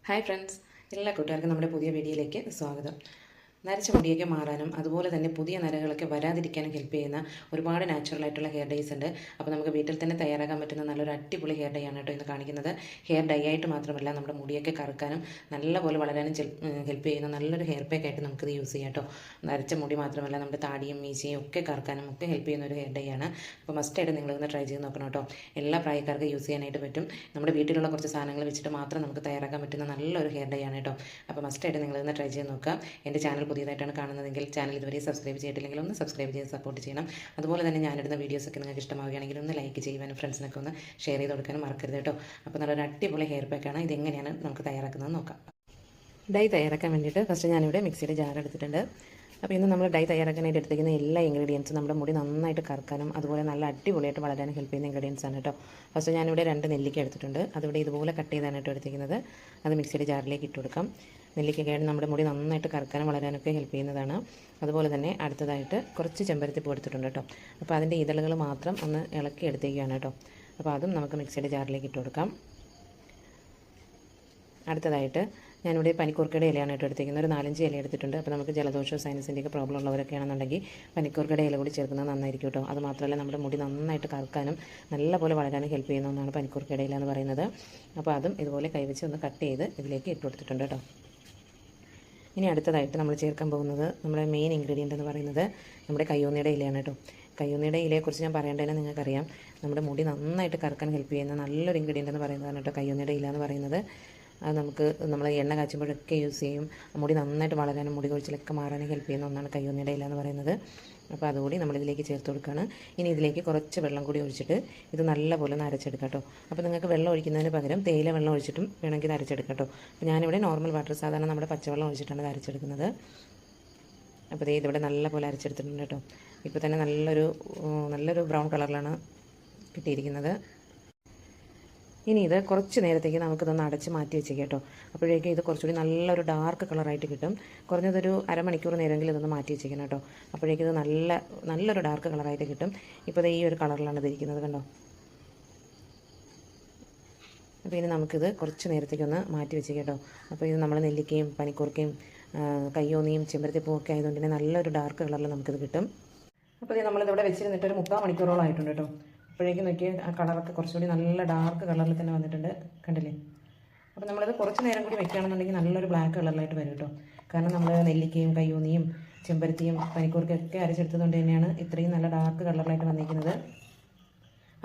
Hi friends, എല്ലാ കൂട്ടുകാർക്കും നമ്മുടെ പുതിയ വീഡിയോയിലേക്ക് സ്വാഗതം. നരച്ച മുടിയൊക്കെ മാറാനും അതുപോലെ തന്നെ പുതിയ നരകളൊക്കെ വരാതിരിക്കാനും ഹെൽപ്പ് ചെയ്യുന്ന ഒരുപാട് നാച്ചുറലായിട്ടുള്ള ഹെയർ ഡൈസ് ഉണ്ട്. അപ്പോൾ നമുക്ക് വീട്ടിൽ തന്നെ തയ്യാറാക്കാൻ പറ്റുന്ന നല്ലൊരു അടിപൊളി ഹെയർ ഡൈ ആണ് കേട്ടോ ഇന്ന് കാണിക്കുന്നത്. ഹെയർ ഡൈ ആയിട്ട് മാത്രമല്ല, നമ്മുടെ മുടിയൊക്കെ കറുക്കാനും നല്ലപോലെ വളരാനും ഹെൽപ്പ് ചെയ്യുന്ന നല്ലൊരു ഹെയർ പാക്ക് ആയിട്ട് നമുക്കിത് യൂസ് ചെയ്യാം കേട്ടോ. നരച്ച മുടി മാത്രമല്ല, നമ്മുടെ താടിയും മീശയും ഒക്കെ കറുക്കാനും ഒക്കെ ഹെൽപ്പ് ചെയ്യുന്ന ഒരു ഹെയർ ഡൈ ആണ്. അപ്പോൾ മസ്റ്റായിട്ട് നിങ്ങളിന്ന് ട്രൈ ചെയ്ത് നോക്കണം കേട്ടോ. എല്ലാ പ്രായക്കാർക്കും യൂസ് ചെയ്യാനായിട്ട് പറ്റും. നമ്മുടെ വീട്ടിലുള്ള കുറച്ച് സാധനങ്ങൾ വെച്ചിട്ട് മാത്രം നമുക്ക് തയ്യാറാക്കാൻ പറ്റുന്ന നല്ലൊരു ഹെയർ ഡൈ ആണ് കേട്ടോ. അപ്പോൾ മസ്റ്റായിട്ട് നിങ്ങളിന്ന് ട്രൈ ചെയ്ത് നോക്കുക. എൻ്റെ ചാനൽ പുതിയതായിട്ടാണ് കാണുന്നതെങ്കിൽ ചാനൽ ഇതുവരെ സബ്സ്ക്രൈബ് ചെയ്തിട്ടില്ലെങ്കിൽ ഒന്ന് സബ്സ്ക്രൈബ് ചെയ്ത് സപ്പോർട്ട് ചെയ്യണം. അതുപോലെ തന്നെ ഞാനിടുന്ന വീഡിയോസൊക്കെ നിങ്ങൾക്ക് ഇഷ്ടമാവുകയാണെങ്കിൽ ഒന്ന് ലൈക്ക് ചെയ്യുവാനും ഫ്രണ്ട്സിനൊക്കെ ഒന്ന് ഷെയർ ചെയ്ത് കൊടുക്കാനും മറക്കരുത് കേട്ടോ. അപ്പോൾ നല്ലൊരു അടിപൊളി ഹെയർ പാക്കാണ്. ഇതെങ്ങനെയാണ് നമുക്ക് തയ്യാറാക്കുന്നത് നോക്കാം. ഡൈ തയ്യാറാക്കാൻ വേണ്ടിയിട്ട് ഫസ്റ്റ് ഞാനിവിടെ മിക്സിയുടെ ജാർ എടുത്തിട്ടുണ്ട്. അപ്പോൾ ഇന്ന് നമ്മൾ ഡൈ തയ്യാറാക്കാനായിട്ട് എടുത്തിരിക്കുന്ന എല്ലാ ഇൻഗ്രീഡിയൻസും നമ്മുടെ മുടി നന്നായിട്ട് കറുക്കാനും അതുപോലെ നല്ല അടിപൊളിയായിട്ട് വളരാനും ഹെൽപ്പ് ചെയ്യുന്ന ഇൻഗ്രീഡിയൻസ് ആണ് കേട്ടോ. ഫസ്റ്റ് ഞാനിവിടെ 2 നെല്ലിക്ക എടുത്തിട്ടുണ്ട്. അതിവിടെ ഇതുപോലെ കട്ട് ചെയ്താണ് കേട്ടോ എടുത്തിരിക്കുന്നത്. അത് മിക്സിയുടെ ജാറിലേക്ക് ഇട്ട് കൊടുക്കാം. നെല്ലിക്കയാണ് നമ്മുടെ മുടി നന്നായിട്ട് കറുക്കാനും വളരാനൊക്കെ ഹെൽപ്പ് ചെയ്യുന്നതാണ്. അതുപോലെ തന്നെ അടുത്തതായിട്ട് കുറച്ച് ചെമ്പരത്തിപ്പൂ എടുത്തിട്ടുണ്ട് കേട്ടോ. അപ്പോൾ അതിൻ്റെ ഇതളുകൾ മാത്രം ഒന്ന് ഇളക്കി എടുത്തേക്കാണ് കേട്ടോ. അപ്പോൾ അതും നമുക്ക് മിക്സിയുടെ ജാറിലേക്ക് ഇട്ട് കൊടുക്കാം. അടുത്തതായിട്ട് ഞാനിവിടെ പനിക്കൂർക്കയുടെ ഇലയാണ് കേട്ടോ എടുത്തിരിക്കുന്നത്. ഒരു 4-5 ഇല എടുത്തിട്ടുണ്ട്. അപ്പോൾ നമുക്ക് ജലദോഷവും സൈനസിൻ്റെയൊക്കെ പ്രോബ്ലം ഉള്ളവരൊക്കെ ആണെന്നുണ്ടെങ്കിൽ പനിക്കൂർക്കയുടെ ഇല കൂടി ചേർക്കുന്നത് നന്നായിരിക്കും കേട്ടോ. അത് മാത്രമല്ല, നമ്മുടെ മുടി നന്നായിട്ട് കറുക്കാനും നല്ലപോലെ വളരാനും ഹെൽപ്പ് ചെയ്യുന്ന ഒന്നാണ് പനിക്കൂർക്കയുടെ ഇല എന്ന് പറയുന്നത്. അപ്പോൾ അതും ഇതുപോലെ കൈവച്ച് ഒന്ന് കട്ട് ചെയ്ത് ഇതിലേക്ക് ഇട്ട് കൊടുത്തിട്ടുണ്ട് കേട്ടോ. ഇനി അടുത്തതായിട്ട് നമ്മൾ ചേർക്കാൻ പോകുന്നത് നമ്മുടെ മെയിൻ ഇൻഗ്രീഡിയൻ്റ് എന്ന് പറയുന്നത് നമ്മുടെ കയ്യോന്നിയുടെ ഇലയാണ് കേട്ടോ. കയ്യോന്നിയുടെ ഇലയെക്കുറിച്ച് ഞാൻ പറയേണ്ടതിന് നിങ്ങൾക്കറിയാം. നമ്മുടെ മുടി നന്നായിട്ട് കറുക്കാൻ ഹെൽപ്പ് ചെയ്യുന്ന നല്ലൊരു ഇൻഗ്രീഡിയൻ്റ് എന്ന് പറയുന്നതാണ് കേട്ടോ കയ്യോന്നിയുടെ ഇല എന്ന് പറയുന്നത്. അത് നമുക്ക് നമ്മൾ എണ്ണ കാച്ചുമ്പോഴൊക്കെ യൂസ് ചെയ്യും. മുടി നന്നായിട്ട് വളരാനും മുടി കൊഴിച്ചിലൊക്കെ മാറാനും ഹെൽപ്പ് ചെയ്യുന്ന ഒന്നാണ് കയ്യോന്നിയുടെ ഇല എന്ന് പറയുന്നത്. അപ്പോൾ അതുകൂടി നമ്മളിതിലേക്ക് ചേർത്ത് കൊടുക്കുകയാണ്. ഇനി ഇതിലേക്ക് കുറച്ച് വെള്ളം കൂടി ഒഴിച്ചിട്ട് ഇത് നല്ലപോലെ ഒന്ന് അരച്ചെടുക്കാം കേട്ടോ. അപ്പോൾ നിങ്ങൾക്ക് വെള്ളം ഒഴിക്കുന്നതിന് പകരം തേയില വെള്ളം ഒഴിച്ചിട്ടും വേണമെങ്കിൽ ഇത് അരച്ചെടുക്കാം കേട്ടോ. അപ്പോൾ ഞാനിവിടെ നോർമൽ വാട്ടർ, സാധാരണ നമ്മുടെ പച്ചവെള്ളം ഒഴിച്ചിട്ടാണ് ഇത് അരച്ചെടുക്കുന്നത്. അപ്പോൾ ഇതിവിടെ നല്ലപോലെ അരച്ചെടുത്തിട്ടുണ്ട് കേട്ടോ. ഇപ്പോൾ തന്നെ നല്ലൊരു ബ്രൗൺ കളറിലാണ് കിട്ടിയിരിക്കുന്നത്. ഇനി ഇത് കുറച്ച് നേരത്തേക്ക് നമുക്കിതൊന്ന് അടച്ച് മാറ്റി വെച്ചേക്കാം കേട്ടോ. അപ്പോഴേക്കും ഇത് കുറച്ചുകൂടി നല്ലൊരു ഡാർക്ക് കളറായിട്ട് കിട്ടും. കുറഞ്ഞതൊരു അരമണിക്കൂർ നേരമെങ്കിലും ഇതൊന്ന് മാറ്റി വെച്ചേക്കണം കേട്ടോ. അപ്പോഴേക്കും ഇത് നല്ലൊരു ഡാർക്ക് കളറായിട്ട് കിട്ടും. ഇപ്പോൾ ഇത് ഈ ഒരു കളറിലാണ് ഇതിരിക്കുന്നത് കണ്ടോ. അപ്പോൾ ഇനി നമുക്കിത് കുറച്ച് നേരത്തേക്കൊന്ന് മാറ്റി വെച്ചേക്കാം കേട്ടോ. അപ്പോൾ ഇത് നമ്മൾ നെല്ലിക്കയും പനിക്കൂർക്കയും കയ്യോന്നിയും ചെമ്പരത്തിപ്പൂവും ഒക്കെ ആയതുകൊണ്ട് തന്നെ നല്ലൊരു ഡാർക്ക് കളറിൽ നമുക്കിത് കിട്ടും. അപ്പോൾ ഇത് നമ്മളിതിവിടെ വെച്ചിരുന്നിട്ട് ഒരു 3/4 മണിക്കൂറോളം ആയിട്ടുണ്ട് കേട്ടോ. അപ്പോഴേക്കും നോക്കി ആ കളറൊക്കെ കുറച്ചുകൂടി നല്ല ഡാർക്ക് കളറിൽ തന്നെ വന്നിട്ടുണ്ട്, കണ്ടില്ലേ. അപ്പോൾ നമ്മളിത് കുറച്ച് നേരം കൂടി വെക്കുകയാണെന്നുണ്ടെങ്കിൽ നല്ലൊരു ബ്ലാക്ക് കളറിലായിട്ട് വരും കേട്ടോ. കാരണം നമ്മൾ നെല്ലിക്കയും കയ്യൂന്നിയും ചെമ്പരത്തിയും പനിക്കൂർക്കൊക്കെ അരച്ചെടുത്തതുകൊണ്ട് തന്നെയാണ് ഇത്രയും നല്ല ഡാർക്ക് കളറിലായിട്ട് വന്നിരിക്കുന്നത്.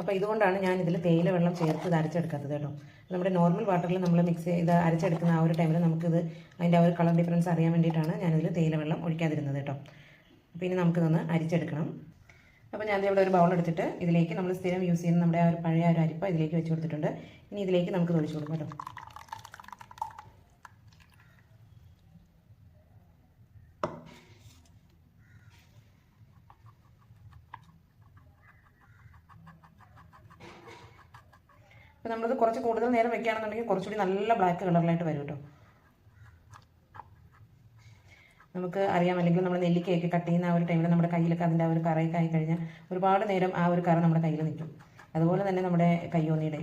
അപ്പോൾ ഇതുകൊണ്ടാണ് ഞാൻ ഇതിൽ തേയില വെള്ളം ചേർത്ത് ഇത് അരച്ചെടുക്കാത്തത് കേട്ടോ. നമ്മുടെ നോർമൽ വാട്ടറിൽ നമ്മൾ മിക്സ് ചെയ്ത് അരച്ചെടുക്കുന്ന ആ ഒരു ടൈമിൽ നമുക്കിത് അതിൻ്റെ ആ ഒരു കളർ ഡിഫറൻസ് അറിയാൻ വേണ്ടിയിട്ടാണ് ഞാനിതിൽ തേയില വെള്ളം ഒഴിക്കാതിരുന്നത് കേട്ടോ. അപ്പോൾ ഇനി നമുക്കിതൊന്ന് അരിച്ചെടുക്കണം. അപ്പോൾ ഞാൻ ഇവിടെ ഒരു ബൗൾ എടുത്തിട്ട് ഇതിലേക്ക് നമ്മൾ സ്ഥിരം യൂസ് ചെയ്യുന്ന നമ്മുടെ ആ ഒരു പഴയ ഒരു അരിപ്പ ഇതിലേക്ക് വെച്ച് കൊടുത്തിട്ടുണ്ട്. ഇനി ഇതിലേക്ക് നമുക്ക് ഒഴിച്ചു കൊടുക്കാം കേട്ടോ. അപ്പോൾ നമ്മളത് കുറച്ച് കൂടുതൽ നേരം വെക്കുകയാണെന്നുണ്ടെങ്കിൽ കുറച്ചുകൂടി നല്ല ബ്ലാക്ക് കളറിലായിട്ട് വരും കേട്ടോ. നമുക്ക് അറിയാം, അല്ലെങ്കിൽ നമ്മൾ നെല്ലിക്കയൊക്കെ കട്ട് ചെയ്യുന്ന ആ ഒരു ടൈമിൽ നമ്മുടെ കയ്യിലൊക്കെ അതിൻ്റെ ആ ഒരു കറയൊക്കെ ആയി കഴിഞ്ഞാൽ ഒരുപാട് നേരം ആ ഒരു കറ നമ്മുടെ കയ്യിൽ നിൽക്കും. അതുപോലെ തന്നെ നമ്മുടെ കയ്യോന്നിയുടെ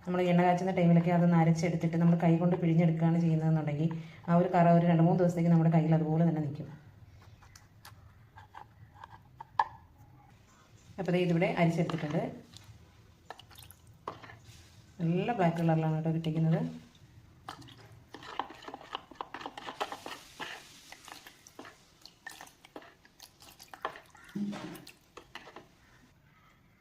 നമ്മൾ എണ്ണ കാച്ചുന്ന ടൈമിലൊക്കെ അതൊന്ന് അരച്ചെടുത്തിട്ട് നമ്മൾ കൈ കൊണ്ട് പിഴിഞ്ഞെടുക്കുകയാണ് ചെയ്യുന്നതെന്നുണ്ടെങ്കിൽ ആ ഒരു കറ ഒരു 2-3 ദിവസത്തേക്ക് നമ്മുടെ കയ്യിൽ അതുപോലെ തന്നെ നിൽക്കും. അപ്പോൾ ഇതിവിടെ അരിച്ചെടുത്തിട്ടുണ്ട്. നല്ല ബ്ലാക്ക് കളറിലാണ് കേട്ടോ കിട്ടിയിരിക്കുന്നത്.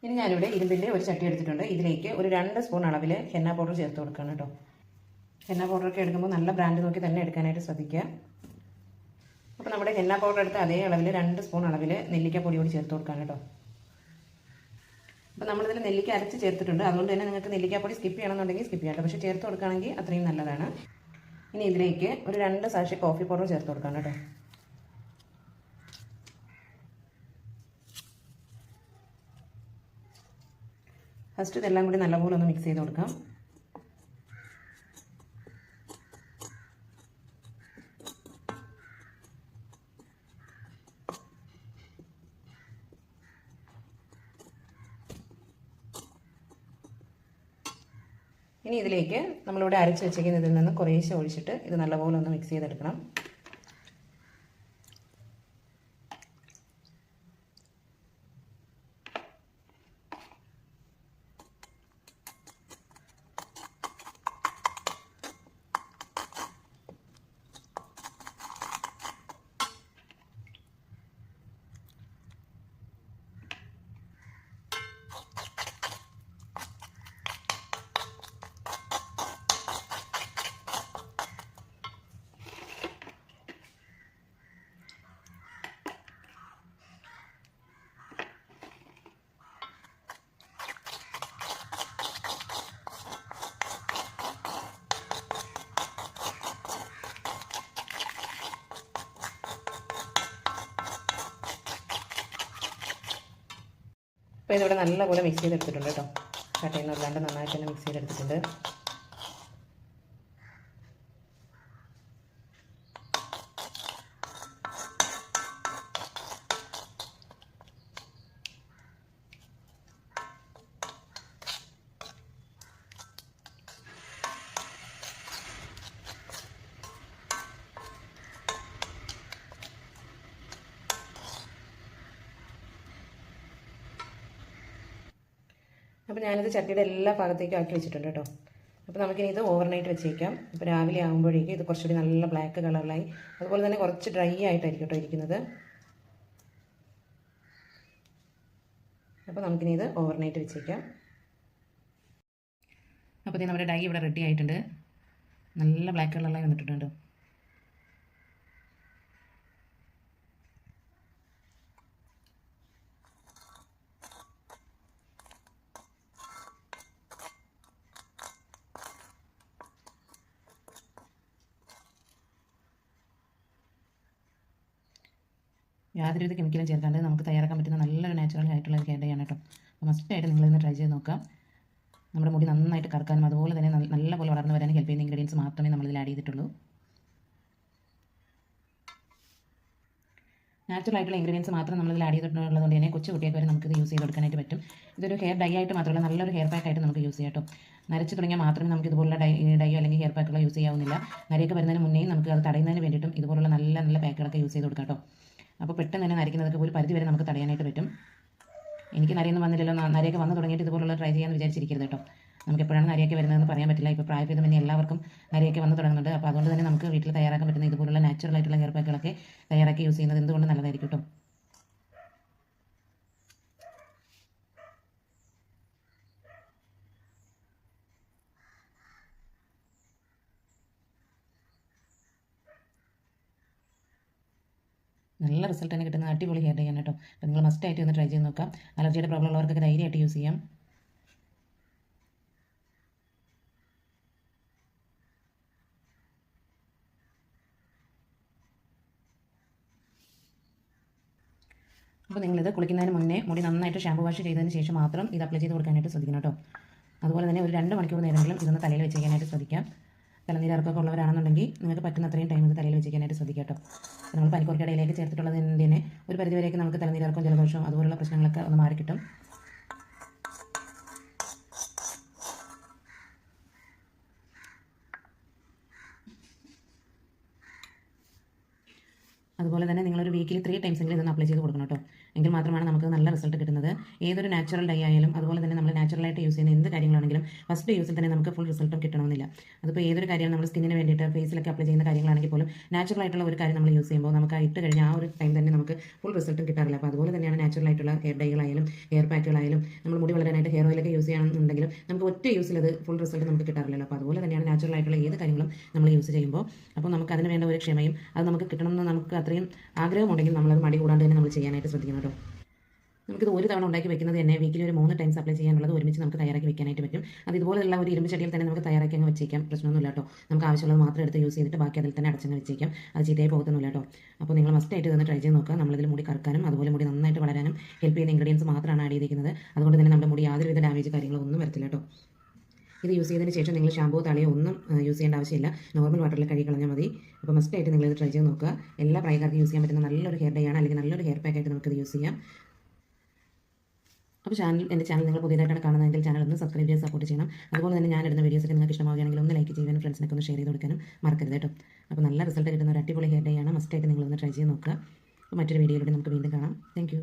ഇനി ഞാനിവിടെ ഇരുമ്പിൻ്റെ ഒരു ചട്ടി എടുത്തിട്ടുണ്ട്. ഇതിലേക്ക് ഒരു 2 സ്പൂൺ അളവിൽ ഹെന്ന പൗഡർ ചേർത്ത് കൊടുക്കുകയാണ് കേട്ടോ. ഹെന്ന പൗഡറൊക്കെ എടുക്കുമ്പോൾ നല്ല ബ്രാൻഡ് നോക്കി തന്നെ എടുക്കാനായിട്ട് ശ്രദ്ധിക്കുക. അപ്പോൾ നമ്മുടെ ഹെന്ന പൗഡർ എടുത്ത് അതേ അളവിൽ 2 സ്പൂൺ അളവിൽ നെല്ലിക്കപ്പൊടി കൂടി ചേർത്ത് കൊടുക്കുകയാണ് കേട്ടോ. അപ്പോൾ നമ്മളിതിൽ നെല്ലിക്ക അരച്ച് ചേർത്തിട്ടുണ്ട്. അതുകൊണ്ട് തന്നെ നിങ്ങൾക്ക് നെല്ലിക്കപ്പൊടി സ്കിപ്പ് ചെയ്യണമെന്നുണ്ടെങ്കിൽ സ്കിപ്പ് ചെയ്യാം, പക്ഷേ ചേർത്ത് കൊടുക്കുകയാണെങ്കിൽ അത്രയും നല്ലതാണ്. ഇനി ഇതിലേക്ക് ഒരു 2 സാഷെ കോഫി പൗഡർ ചേർത്ത് കൊടുക്കാം കേട്ടോ. ഫസ്റ്റ് ഇതെല്ലാം കൂടി നല്ലപോലെ ഒന്ന് മിക്സ് ചെയ്ത് കൊടുക്കാം. ഇനി ഇതിലേക്ക് നമ്മളിവിടെ അരച്ച് വെച്ചിരിക്കുന്നതിൽ നിന്ന് കുറേശ്ശെ ഒഴിച്ചിട്ട് ഇത് നല്ലപോലെ ഒന്ന് മിക്സ് ചെയ്തെടുക്കണം. അപ്പോൾ ഇതിവിടെ നല്ലപോലെ മിക്സ് ചെയ്തെടുത്തിട്ടുണ്ട് കേട്ടോ. കട്ടയിൽ നിന്ന് അല്ലാണ്ട് നന്നായിട്ട് തന്നെ മിക്സ് ചെയ്തെടുത്തിട്ടുണ്ട്. അപ്പോൾ ഞാനിത് ചട്ടിയുടെ എല്ലാ ഭാഗത്തേക്കും ആക്കി വെച്ചിട്ടുണ്ട് കേട്ടോ. അപ്പോൾ നമുക്കിനി ഇത് ഓവർനൈറ്റ് വെച്ചേക്കാം. അപ്പോൾ രാവിലെ ആകുമ്പോഴേക്കും ഇത് കുറച്ചുകൂടി നല്ല ബ്ലാക്ക് കളറിലായി, അതുപോലെ തന്നെ കുറച്ച് ഡ്രൈ ആയിട്ടായിരിക്കും കേട്ടോ ഇരിക്കുന്നത്. അപ്പോൾ നമുക്കിനി ഇത് ഓവർനൈറ്റ് വെച്ചേക്കാം. അപ്പോൾ നമ്മുടെ ഡൈ ഇവിടെ റെഡി ആയിട്ടുണ്ട്. നല്ല ബ്ലാക്ക് കളറിലായി വന്നിട്ടുണ്ട്. യാതൊരുവിധ കെമിക്കലും ചേർക്കാണ്ട് നമുക്ക് തയ്യാറാക്കാൻ പറ്റുന്ന നല്ലൊരു നാച്ചുറൽ ആയിട്ടുള്ള ഒരു ഹെയർ ഡൈ ആണ് കേട്ടോ. അപ്പോൾ മസ്റ്റായിട്ട് നിങ്ങളിന്ന് ട്രൈ ചെയ്ത് നോക്കാം. നമ്മുടെ മുടി നന്നായിട്ട് കറക്കാനും അതുപോലെ തന്നെ നല്ലപോലെ വളർന്നു വരാനും ഹെൽപ്പ് ചെയ്യുന്ന ഇൻഗ്രീഡിയൻസ് മാത്രമേ നമ്മളിതിൽ ആഡ് ചെയ്തിട്ടുള്ളൂ. നാച്ചുറൽ ആയിട്ടുള്ള ഇൻഗ്രീഡിയൻസ് മാത്രം നമ്മളിതിൽ ആഡ് ചെയ്തിട്ടുള്ളതുകൊണ്ട് തന്നെ കൊച്ചു കുട്ടിയൊക്കെ വരെ നമുക്കിത് യൂസ് ചെയ്തെടുക്കാനായിട്ട് പറ്റും. ഇതൊരു ഹെയർ ഡൈ ആയിട്ട് മാത്രമല്ല നല്ലൊരു ഹെയർ പാക്ക് ആയിട്ട് നമുക്ക് യൂസ് ചെയ്യാം കേട്ടോ. നരച്ച് തുടങ്ങിയാൽ മാത്രമേ നമുക്ക് ഇതുപോലുള്ള ഡൈയോ അല്ലെങ്കിൽ ഹെയർ പാക്കുകളോ യൂസ് ചെയ്യാവുന്നില്ല. നരയൊക്കെ വരുന്നതിന് മുന്നേ നമുക്ക് അത് തടയുന്നതിന് വേണ്ടിയിട്ടും ഇതുപോലുള്ള നല്ല നല്ല പാക്കുകളൊക്കെ യൂസ് ചെയ്ത് കൊടുക്കാം കേട്ടോ. അപ്പോൾ പെട്ടെന്ന് തന്നെ നരയ്ക്കുന്നതൊക്കെ ഒരു പരിധി വരെ നമുക്ക് തടയാനായിട്ട് പറ്റും. എനിക്ക് നരയൊന്നും വന്നില്ലല്ലോ, നരയൊക്കെ വന്നു തുടങ്ങിയിട്ട് ഇതുപോലുള്ള ട്രൈ ചെയ്യാമെന്ന് വിചാരിച്ചിരിക്കരുത് കേട്ടോ. നമുക്ക് എപ്പോഴാണ് നരയൊക്കെ വരുന്നതെന്ന് പറയാൻ പറ്റില്ല. ഇപ്പോൾ പ്രായഭേദമന്യേ എല്ലാവർക്കും നരയൊക്കെ വന്നു തുടങ്ങുന്നുണ്ട്. അപ്പോൾ അതുകൊണ്ട് തന്നെ നമുക്ക് വീട്ടിൽ തയ്യാറാക്കാൻ പറ്റുന്ന ഇതുപോലുള്ള നാച്ചുറൽ ആയിട്ടുള്ള ഹെയർ പാക്കുകളൊക്കെ തയ്യാറാക്കി യൂസ് ചെയ്യുന്നത് എന്തുകൊണ്ട് നല്ലതായിരിക്കും കേട്ടോ. നല്ല റിസൾട്ട് തന്നെ കിട്ടുന്ന അടിപൊളി ഹെയർ ഡൈ ആണ് കേട്ടോ. അപ്പോൾ നിങ്ങൾ മസ്റ്റായിട്ട് ഒന്ന് ട്രൈ ചെയ്ത് നോക്കാം. അലർജിയുടെ പ്രോബ്ലം ഉള്ളവർക്കൊക്കെ ധൈര്യമായിട്ട് യൂസ് ചെയ്യാം. അപ്പോൾ നിങ്ങളിത് കുളിക്കുന്നതിന് മുന്നേ മുടി നന്നായിട്ട് ഷാമ്പു വാഷ് ചെയ്തതിന് ശേഷം മാത്രം ഇത് അപ്ലൈ ചെയ്ത് കൊടുക്കാനായിട്ട് ശ്രദ്ധിക്കണം കേട്ടോ. അതുപോലെ തന്നെ ഒരു 2 മണിക്കൂർ നേരമെങ്കിലും ഇതൊന്ന് തലയിൽ വെച്ചേക്കാനായിട്ട് ശ്രദ്ധിക്കാം. തലനീരർക്കൊക്കെ ഉള്ളവരാണെന്നുണ്ടെങ്കിൽ നിങ്ങൾക്ക് പറ്റുന്ന അത്രയും ടൈം ഇത് തലയിൽ വെച്ചേക്കാനായിട്ട് ശ്രദ്ധിക്കാം കേട്ടോ. നമ്മൾ പനിക്കൂർക്കടയിലേക്ക് ചേർത്തിട്ടുള്ളതിൻ്റെ തന്നെ ഒരു പരിധിവരെയൊക്കെ നമുക്ക് തലനീരർക്കും ജലദോഷവും അതുപോലുള്ള പ്രശ്നങ്ങളൊക്കെ ഒന്ന് മാറിക്കിട്ടും. അതുപോലെ തന്നെ നിങ്ങളൊരു വീക്കിലി 3 ടൈംസെങ്കിലും ഇതൊന്ന് അപ്ലൈ ചെയ്ത് കൊടുക്കണം കേട്ടോ. എങ്കിൽ മാത്രമാണ് നമുക്ക് നല്ല റിസൾട്ട് കിട്ടുന്നത്. ഏതൊരു നാച്ചുറൽ ഡൈ ആയാലും അതുപോലെ തന്നെ നമ്മൾ നാച്ചുറലായിട്ട് യൂസ് ചെയ്യുന്ന എന്ത് കാര്യങ്ങളാണെങ്കിലും ഫസ്റ്റ് യൂസിൽ തന്നെ നമുക്ക് ഫുൾ റിസൾട്ടും കിട്ടണമെന്നില്ല. അതിപ്പോൾ ഏതൊരു കാര്യം നമ്മൾ സ്കിന്നിന് വേണ്ടിയിട്ട് ഫേസിലൊക്കെ അപ്ലൈ ചെയ്യുന്ന കാര്യങ്ങളാണെങ്കിൽ പോലും നാച്ചുറൽ ആയിട്ടുള്ള ഒരു കാര്യം നമ്മൾ യൂസ് ചെയ്യുമ്പോൾ നമുക്ക് ഇട്ട് കഴിഞ്ഞാൽ ആ ഒരു ടൈം തന്നെ നമുക്ക് ഫുൾ റിസൾട്ടും കിട്ടാറില്ല. അപ്പോൾ അതുപോലെ തന്നെയാണ് നാച്ചുറൽ ആയിട്ടുള്ള ഹെയർ ഡൈകളായാലും ഹെയർ പാക്കുകളായാലും നമ്മൾ മുടി വളരാനായിട്ട് ഹെയർ ഓയിലൊക്കെ യൂസ് ചെയ്യുകയാണെന്നുണ്ടെങ്കിലും നമുക്ക് ഒറ്റ യൂസിൽ അത് ഫുൾ റിസൾട്ട് നമുക്ക് കിട്ടാറില്ലല്ലോ. അപ്പോൾ അതുപോലെ തന്നെയാണ് നാച്ചുറൽ ആയിട്ടുള്ള ഏത് കാര്യങ്ങളും നമ്മൾ യൂസ് ചെയ്യുമ്പോൾ അപ്പോൾ നമുക്ക് അതിന് വേണ്ട ഒരു ക്ഷമയും അത് നമുക്ക് കിട്ടണമെന്ന് നമുക്ക് അത്രയും ആഗ്രഹമുണ്ടെങ്കിൽ നമ്മളത് മടി കൂടാണ്ട് തന്നെ നമ്മൾ ചെയ്യാനായിട്ട് ശ്രദ്ധിക്കണം കേട്ടോ. നമുക്കിത് ഒരു തവണ ഉണ്ടാക്കി വെക്കുന്നത് തന്നെ വീക്കിലി ഒരു 3 ടൈംസ് അപ്ലൈ ചെയ്യാനുള്ളത് ഒരുമിച്ച് നമുക്ക് തയ്യാറാക്കി വെക്കാനായിട്ട് പറ്റും. അത് ഇതുപോലുള്ള ഒരു ഇരുമ്പ് ചട്ടിയിൽ തന്നെ നമുക്ക് തയ്യാറാക്കി അങ്ങ് വെച്ചേക്കാം, പ്രശ്നമൊന്നുമില്ല കേട്ടോ. നമുക്ക് ആവശ്യമുള്ളത് മാത്രം എടുത്ത് യൂസ് ചെയ്തിട്ട് ബാക്കി അതിൽ തന്നെ അടച്ചങ്ങ് വെച്ചേക്കാം. അത് ചീത്തയായി പോകത്തൊന്നുമില്ല കേട്ടോ. അപ്പോൾ നിങ്ങൾ മസ്റ്റായിട്ട് ഇതൊന്ന് ട്രൈ ചെയ്ത് നോക്കുക. നമ്മളിതിൽ മുടി കറക്കാനും അതുപോലെ മുടി നന്നായിട്ട് വളരാനും ഹെൽപ്പ് ചെയ്യുന്ന ഇൻഗ്രീഡിയൻസ് മാത്രമാണ് ആഡ് ചെയ്തിരിക്കുന്നത്. അതുകൊണ്ട് തന്നെ നമ്മുടെ മുടി യാതൊരുവിധ ഡാമേജ് കാര്യങ്ങളൊന്നും വരത്തില്ല കേട്ടോ. ഇത് യൂസ് ചെയ്തതിന് ശേഷം നിങ്ങൾ ഷാമ്പൂ തളിയോ ഒന്നും യൂസ് ചെയ്യേണ്ട ആവശ്യമില്ല. നോർമൽ വാട്ടറിൽ കഴുകി കളഞ്ഞാൽ മതി. അപ്പോൾ മസ്റ്റായിട്ട് നിങ്ങളിത് ട്രൈ ചെയ്ത് നോക്കുക. എല്ലാ പ്രായക്കാർക്കും യൂസ് ചെയ്യാൻ പറ്റുന്ന നല്ലൊരു ഹെയർ ഡൈ ആണ്, അല്ലെങ്കിൽ നല്ലൊരു ഹെയർ പാക്കായിട്ട് നമുക്കിത് യൂസ് ചെയ്യാം. അപ്പോൾ എൻ്റെ ചാനൽ നിങ്ങൾ പുതിയതായിട്ടാണ് കാണുന്നതെങ്കിൽ ചാനൽ ഒന്ന് സബ്സ്ക്രൈബ് ചെയ്ത് സപ്പോർട്ട് ചെയ്യണം. അതുപോലെ തന്നെ ഞാൻ ഇടുന്ന വീഡിയോസൊക്കെ നിങ്ങൾക്ക് ഇഷ്ടമാവുകയാണെങ്കിൽ ഒന്ന് ലൈക്ക് ചെയ്യാനും ഫ്രണ്ട്സിനൊക്കെ ഒന്ന് ഷെയർ ചെയ്ത് കൊടുക്കാനും മറക്കരുത് കേട്ടോ. അപ്പോൾ നല്ല റിസൾട്ട് കിട്ടുന്ന ഒരു അടിപൊളി ഹെയർ ഡേ ആണ്. മസ്റ്റായിട്ട് നിങ്ങളൊന്ന് ട്രൈ ചെയ്ത് നോക്കുക. അപ്പോൾ മറ്റൊരു വീഡിയോയിലൂടെ നമുക്ക് വീണ്ടും കാണാം. താങ്ക്